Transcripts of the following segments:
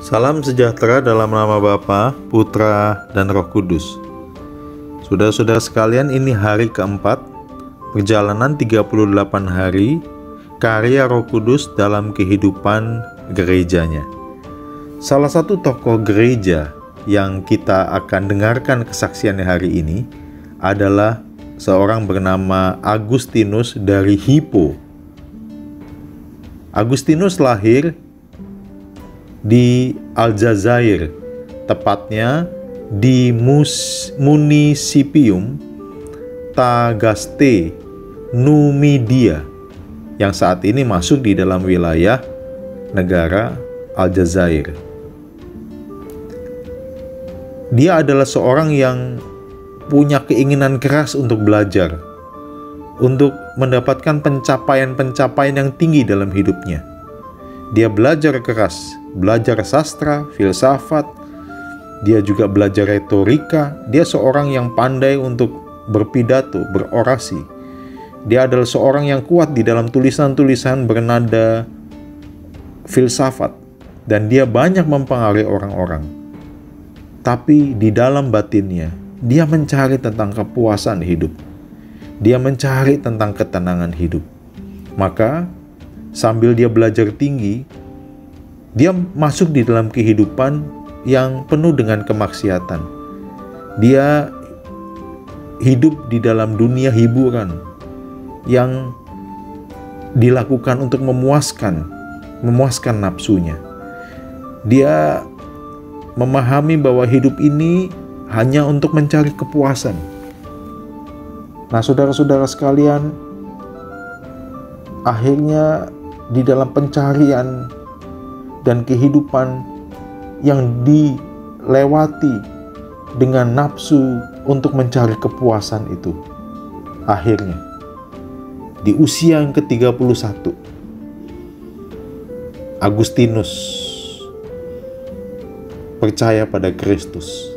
Salam sejahtera dalam nama Bapa, Putra, dan Roh Kudus. Saudara-saudara sekalian, ini hari keempat perjalanan 38 hari karya Roh Kudus dalam kehidupan gerejanya. Salah satu tokoh gereja yang kita akan dengarkan kesaksiannya hari ini adalah seorang bernama Agustinus dari Hippo. Agustinus lahir di Aljazair, tepatnya di Munisipium Tagaste, Numidia, yang saat ini masuk di dalam wilayah negara Aljazair. Dia adalah seorang yang punya keinginan keras untuk belajar, untuk mendapatkan pencapaian-pencapaian yang tinggi dalam hidupnya. Dia belajar keras, belajar sastra, filsafat, dia juga belajar retorika. Dia seorang yang pandai untuk berpidato, berorasi. Dia adalah seorang yang kuat di dalam tulisan-tulisan bernada filsafat, dan dia banyak mempengaruhi orang-orang. Tapi di dalam batinnya, dia mencari tentang kepuasan hidup. Dia mencari tentang ketenangan hidup. Maka sambil dia belajar tinggi, dia masuk di dalam kehidupan yang penuh dengan kemaksiatan. Dia hidup di dalam dunia hiburan yang dilakukan untuk memuaskan nafsunya. Dia memahami bahwa hidup ini hanya untuk mencari kepuasan. Nah, saudara-saudara sekalian, akhirnya di dalam pencarian dan kehidupan yang dilewati dengan nafsu untuk mencari kepuasan itu, akhirnya di usia yang ke-31, Agustinus percaya pada Kristus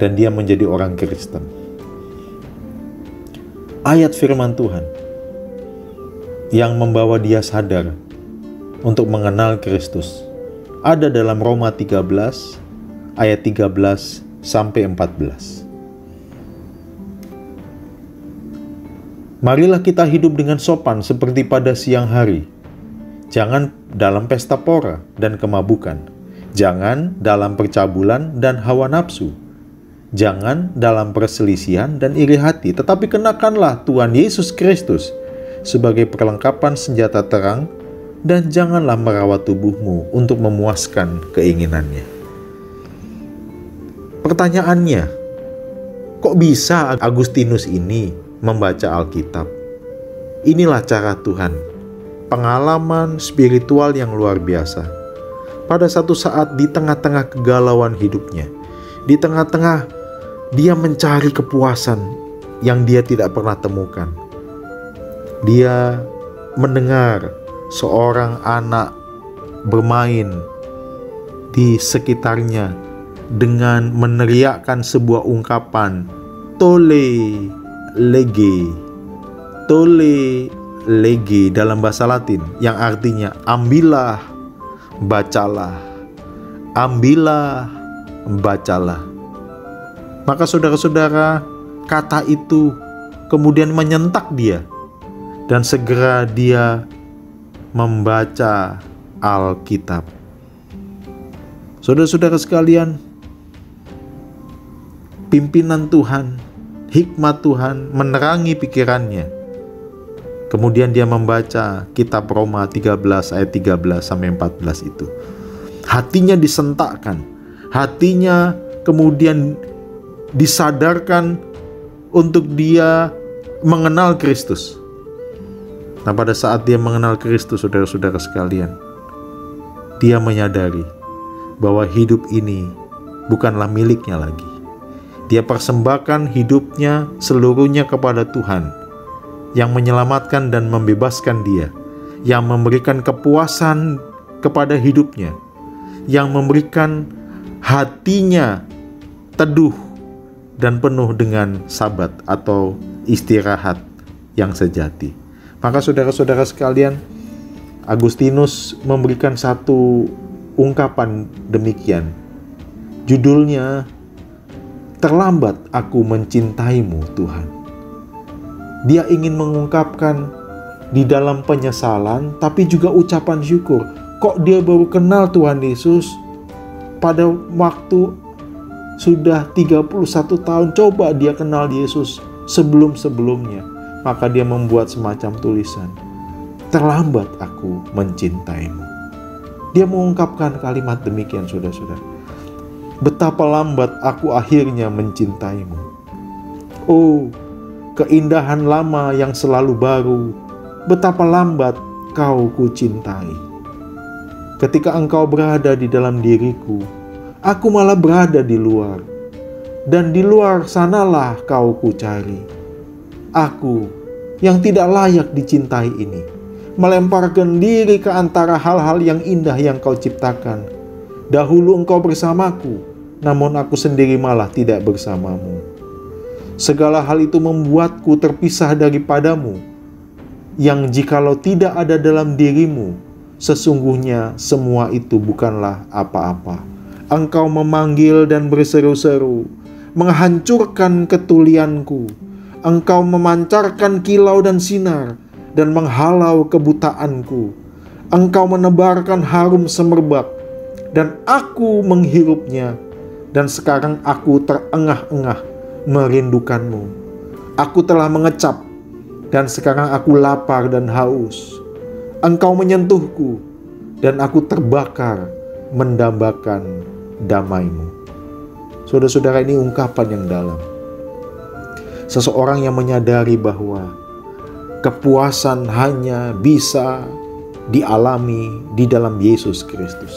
dan dia menjadi orang Kristen. Ayat firman Tuhan yang membawa dia sadar untuk mengenal Kristus ada dalam Roma 13 ayat 13 sampai 14. Marilah kita hidup dengan sopan seperti pada siang hari. Jangan dalam pesta pora dan kemabukan. Jangan dalam percabulan dan hawa nafsu. Jangan dalam perselisihan dan iri hati, tetapi kenakanlah Tuhan Yesus Kristus sebagai perlengkapan senjata terang, dan janganlah merawat tubuhmu untuk memuaskan keinginannya. Pertanyaannya, kok bisa Agustinus ini membaca Alkitab? Inilah cara Tuhan, pengalaman spiritual yang luar biasa. Pada satu saat di tengah-tengah kegalauan hidupnya, di tengah-tengah dia mencari kepuasan yang dia tidak pernah temukan, dia mendengar seorang anak bermain di sekitarnya dengan meneriakkan sebuah ungkapan, "Tole lege." Tole lege dalam bahasa Latin yang artinya ambillah, bacalah. Ambillah, bacalah. Maka saudara-saudara, kata itu kemudian menyentak dia. Dan segera dia membaca Alkitab. Saudara-saudara sekalian, pimpinan Tuhan, hikmat Tuhan menerangi pikirannya. Kemudian dia membaca kitab Roma 13 ayat 13 sampai 14 itu. Hatinya disentakkan, hatinya kemudian disadarkan untuk dia mengenal Kristus. Nah, pada saat dia mengenal Kristus, saudara-saudara sekalian, dia menyadari bahwa hidup ini bukanlah miliknya lagi. Dia persembahkan hidupnya seluruhnya kepada Tuhan yang menyelamatkan dan membebaskan dia, yang memberikan kepuasan kepada hidupnya, yang memberikan hatinya teduh dan penuh dengan sabat atau istirahat yang sejati. Maka saudara-saudara sekalian, Agustinus memberikan satu ungkapan demikian. Judulnya, "Terlambat aku mencintaimu, Tuhan." Dia ingin mengungkapkan di dalam penyesalan, tapi juga ucapan syukur. Kok dia baru kenal Tuhan Yesus pada waktu sudah 31 tahun? Coba dia kenal Yesus sebelum-sebelumnya. Maka dia membuat semacam tulisan, "Terlambat aku mencintaimu." Dia mengungkapkan kalimat demikian, saudara-saudara. Betapa lambat aku akhirnya mencintaimu. Oh, keindahan lama yang selalu baru, betapa lambat kau kucintai. Ketika engkau berada di dalam diriku, aku malah berada di luar. Dan di luar sanalah kau kucari. Aku yang tidak layak dicintai ini, melemparkan diri ke antara hal-hal yang indah yang kau ciptakan. Dahulu engkau bersamaku, namun aku sendiri malah tidak bersamamu. Segala hal itu membuatku terpisah daripadamu, yang jikalau tidak ada dalam dirimu, sesungguhnya semua itu bukanlah apa-apa. Engkau memanggil dan berseru-seru, menghancurkan ketulianku. Engkau memancarkan kilau dan sinar, dan menghalau kebutaanku. Engkau menebarkan harum semerbak, dan aku menghirupnya. Dan sekarang aku terengah-engah merindukanmu. Aku telah mengecap, dan sekarang aku lapar dan haus. Engkau menyentuhku, dan aku terbakar mendambakan damai-Mu. Saudara-saudara, ini ungkapan yang dalam. Seseorang yang menyadari bahwa kepuasan hanya bisa dialami di dalam Yesus Kristus.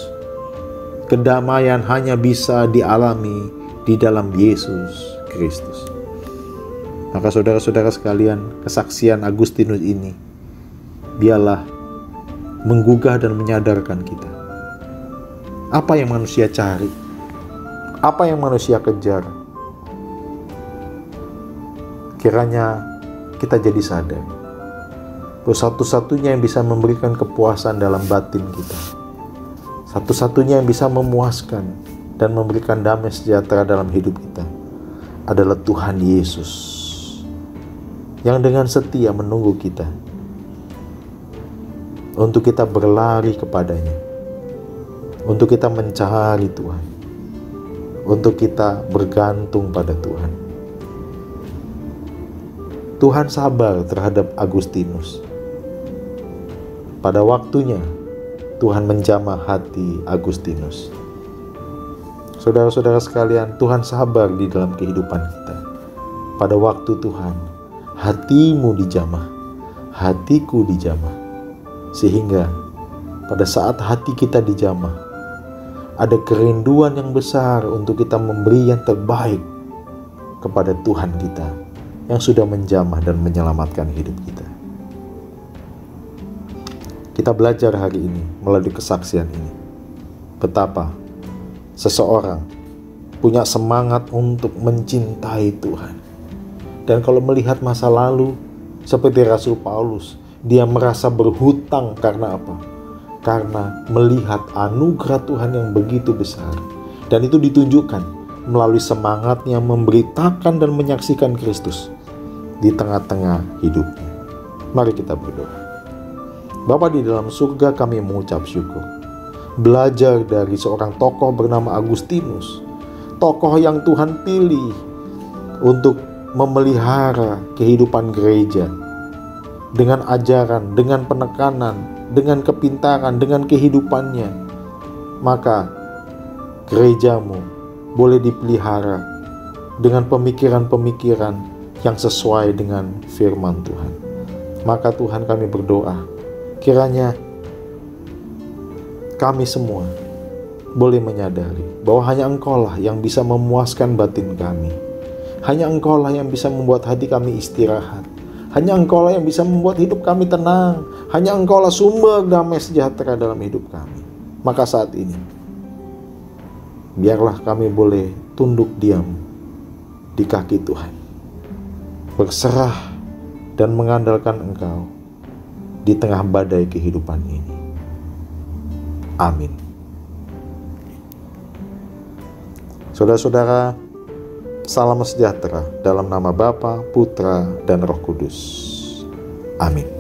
Kedamaian hanya bisa dialami di dalam Yesus Kristus. Maka saudara-saudara sekalian, kesaksian Agustinus ini biarlah menggugah dan menyadarkan kita. Apa yang manusia cari? Apa yang manusia kejar? Kiranya kita jadi sadar bahwa satu-satunya yang bisa memberikan kepuasan dalam batin kita, satu-satunya yang bisa memuaskan dan memberikan damai sejahtera dalam hidup kita adalah Tuhan Yesus, yang dengan setia menunggu kita untuk kita berlari kepadanya, untuk kita mencari Tuhan, untuk kita bergantung pada Tuhan. Tuhan sabar terhadap Agustinus. Pada waktunya Tuhan menjamah hati Agustinus. Saudara-saudara sekalian, Tuhan sabar di dalam kehidupan kita. Pada waktu Tuhan, hatimu dijamah, hatiku dijamah. Sehingga pada saat hati kita dijamah, ada kerinduan yang besar untuk kita memberi yang terbaik kepada Tuhan kita yang sudah menjamah dan menyelamatkan hidup kita. Kita belajar hari ini melalui kesaksian ini betapa seseorang punya semangat untuk mencintai Tuhan. Dan kalau melihat masa lalu seperti Rasul Paulus, dia merasa berhutang karena apa? Karena melihat anugerah Tuhan yang begitu besar. Dan itu ditunjukkan melalui semangatnya memberitakan dan menyaksikan Kristus di tengah-tengah hidupnya. Mari kita berdoa. Bapa di dalam surga, kami mengucap syukur. Belajar dari seorang tokoh bernama Agustinus, tokoh yang Tuhan pilih untuk memelihara kehidupan gereja dengan ajaran, dengan penekanan, dengan kepintaran, dengan kehidupannya. Maka gerejamu boleh dipelihara dengan pemikiran-pemikiran yang sesuai dengan firman Tuhan. Maka Tuhan, kami berdoa, kiranya kami semua boleh menyadari bahwa hanya Engkaulah yang bisa memuaskan batin kami. Hanya Engkaulah yang bisa membuat hati kami istirahat. Hanya Engkaulah yang bisa membuat hidup kami tenang. Hanya Engkaulah sumber damai sejahtera dalam hidup kami. Maka saat ini, biarlah kami boleh tunduk diam di kaki Tuhan, berserah dan mengandalkan Engkau di tengah badai kehidupan ini. Amin. Saudara-saudara, salam sejahtera dalam nama Bapa, Putra, dan Roh Kudus. Amin.